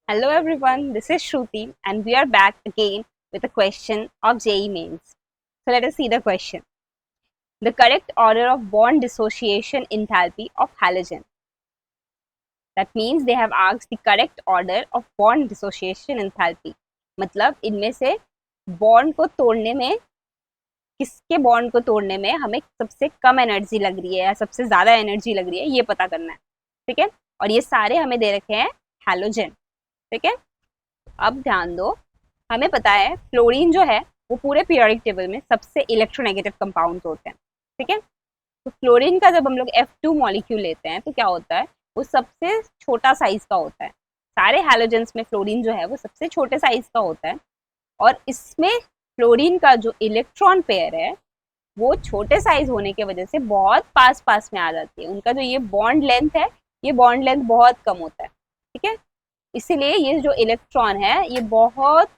Hello everyone, this is Shruti and we are back again with a question of JEE Mains. So let us see the question. The correct order of bond dissociation enthalpy of halogen. That means they have asked the correct order of bond dissociation enthalpy. मतलब इनमें से bond को तोड़ने में किसके bond को तोड़ने में हमें सबसे कम एनर्जी लग रही है या सबसे ज्यादा एनर्जी लग रही है ये पता करना है। ठीक है, और ये सारे हमें दे रखे हैं हैलोजन। ठीक है, अब ध्यान दो, हमें पता है फ्लोरीन जो है वो पूरे पीरियोडिक टेबल में सबसे इलेक्ट्रोनेगेटिव कंपाउंड होते हैं। ठीक है, तो फ्लोरीन का जब हम लोग F2 मॉलिक्यूल लेते हैं तो क्या होता है, वो सबसे छोटा साइज का होता है। सारे हैलोजेंस में फ्लोरीन जो है वो सबसे छोटे साइज का होता है और इसमें फ्लोरीन का जो इलेक्ट्रॉन पेयर है वो छोटे साइज होने की वजह से बहुत पास पास में आ जाती है। उनका जो ये बॉन्ड लेंथ है, ये बॉन्ड लेंथ बहुत कम होता है। ठीक है, इसीलिए ये जो इलेक्ट्रॉन है ये बहुत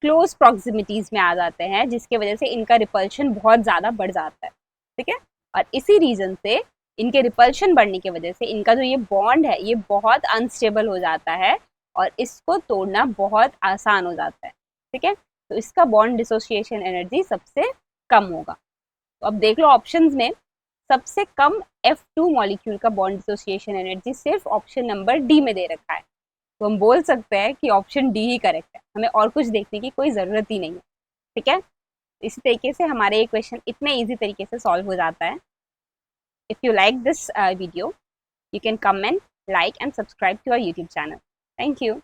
क्लोज प्रॉक्सिमिटीज में आ जाते हैं, जिसकी वजह से इनका रिपल्शन बहुत ज़्यादा बढ़ जाता है। ठीक है, और इसी रीजन से इनके रिपल्शन बढ़ने की वजह से इनका जो ये बॉन्ड है ये बहुत अनस्टेबल हो जाता है और इसको तोड़ना बहुत आसान हो जाता है। ठीक है, तो इसका बॉन्ड डिसोसिएशन एनर्जी सबसे कम होगा। तो अब देख लो ऑप्शंस में सबसे कम F2 मॉलिक्यूल का बॉन्ड डिसोसिएशन एनर्जी सिर्फ ऑप्शन नंबर डी में दे रखा है। तो हम बोल सकते हैं कि ऑप्शन डी ही करेक्ट है, हमें और कुछ देखने की कोई ज़रूरत ही नहीं है। ठीक है, इसी तरीके से हमारे ये क्वेश्चन इतने ईजी तरीके से सॉल्व हो जाता है। If you like this video, you can comment, like and subscribe to our YouTube channel. Thank you.